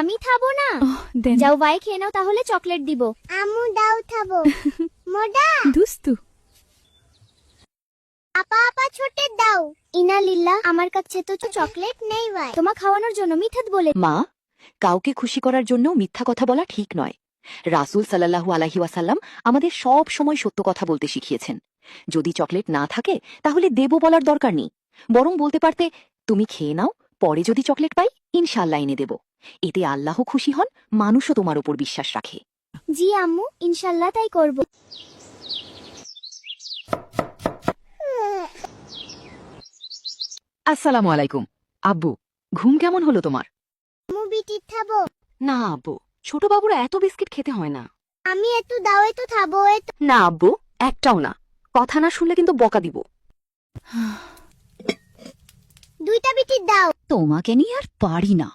আমি খাবো না। যাও ভাই খেয়ে নাও, তাহলে চকলেট দিব। আম্মু দাও খাবো। মোডা দুস্তু। আপা আপা ছোটে দাও। ইনা লিল্লাহ, আমার কাছে তো চকলেট নেই ভাই। তোমা খাওয়ানোর জন্য মিথ্যাত বলে। মা, কাউকে খুশি করার জন্য মিথ্যা কথা বলা ঠিক নয়। রাসূল সাল্লাল্লাহু আলাইহি ওয়াসাল্লাম আমাদের সব সময় সত্য কথা বলতে শিখিয়েছেন। যদি চকলেট না থাকে তাহলে দেব বলার দরকার নেই, বরং বলতে পারতে তুমি খেয়ে নাও, পরে যদি চকলেট পাই ইনশাআল্লাহ এনে দেব। এতে আল্লাহ খুশি হন, মানুষও তোমার উপর বিশ্বাস রাখে। জি আম্মু, ইনশাল্লাহ তাই করব। আসসালামু আলাইকুম। আব্বু, ঘুম কেমন হলো তোমার? মুভি খাবো। না আব্বু, ছোট বাবুরা এত বিস্কিট খেতে হয় না। আমি একটু দাও, একটু খাবো। না আব্বু, একটাও না। কথা না শুনলে কিন্তু বকা দিব। দুইটা বিটি দাও। তোমাকে নিয়ে আর পারি না।